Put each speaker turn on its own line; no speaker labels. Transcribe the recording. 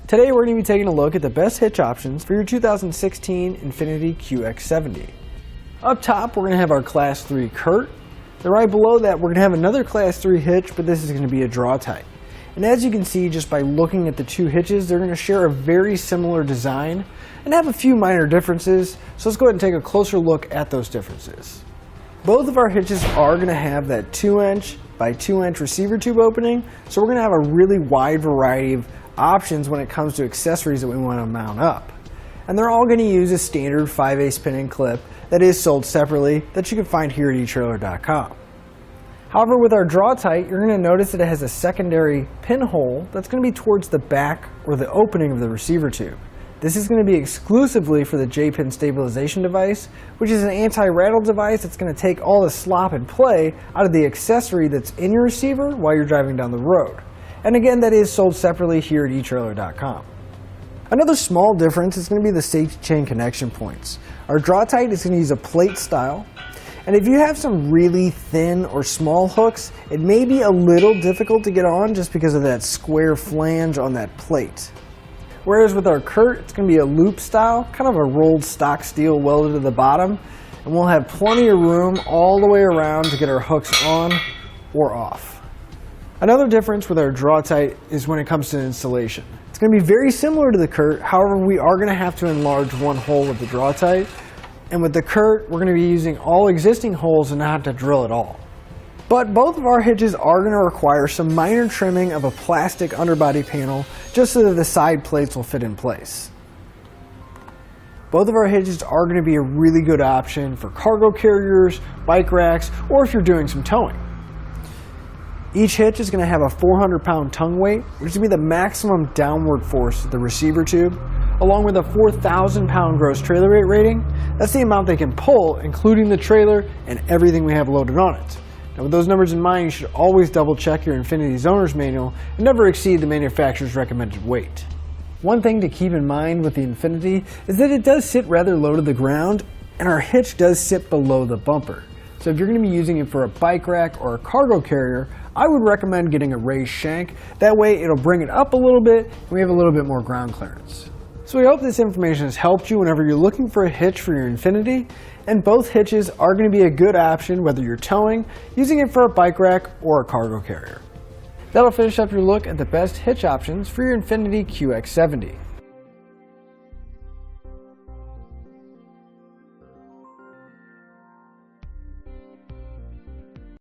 Today we're going to be taking a look at the best hitch options for your 2016 Infiniti QX70. Up top we're going to have our Class 3 Curt. Then right below that we're going to have another Class 3 hitch, but this is going to be a Drawtite. And as you can see just by looking at the two hitches, they're going to share a very similar design and have a few minor differences, so let's go ahead and take a closer look at those differences. Both of our hitches are going to have that 2" by 2" receiver tube opening, so we're going to have a really wide variety of options when it comes to accessories that we want to mount up. And they're all going to use a standard 5/8 pin and clip that is sold separately that you can find here at etrailer.com. However, with our Drawtite, you're going to notice that it has a secondary pinhole that's going to be towards the back or the opening of the receiver tube. This is going to be exclusively for the J-pin stabilization device, which is an anti-rattle device that's going to take all the slop and play out of the accessory that's in your receiver while you're driving down the road. And again, that is sold separately here at etrailer.com. Another small difference is going to be the safety chain connection points. Our Drawtite is going to use a plate style, and if you have some really thin or small hooks, it may be a little difficult to get on just because of that square flange on that plate. Whereas with our Curt, it's going to be a loop style, kind of a rolled stock steel welded to the bottom, and we'll have plenty of room all the way around to get our hooks on or off. Another difference with our Drawtite is when it comes to installation. It's going to be very similar to the Curt, however we are going to have to enlarge one hole with the Drawtite, and with the Curt we're going to be using all existing holes and not have to drill at all. But both of our hitches are going to require some minor trimming of a plastic underbody panel just so that the side plates will fit in place. Both of our hitches are going to be a really good option for cargo carriers, bike racks, or if you're doing some towing. Each hitch is going to have a 400-pound tongue weight, which is going to be the maximum downward force of the receiver tube, along with a 4,000-pound gross trailer weight rating. That's the amount they can pull, including the trailer and everything we have loaded on it. Now with those numbers in mind, you should always double check your Infiniti's owner's manual and never exceed the manufacturer's recommended weight. One thing to keep in mind with the Infiniti is that it does sit rather low to the ground, and our hitch does sit below the bumper. So if you're going to be using it for a bike rack or a cargo carrier, I would recommend getting a raised shank. That way it'll bring it up a little bit and we have a little bit more ground clearance. So we hope this information has helped you whenever you're looking for a hitch for your Infiniti, and both hitches are going to be a good option whether you're towing, using it for a bike rack, or a cargo carrier. That'll finish up your look at the best hitch options for your Infiniti QX70.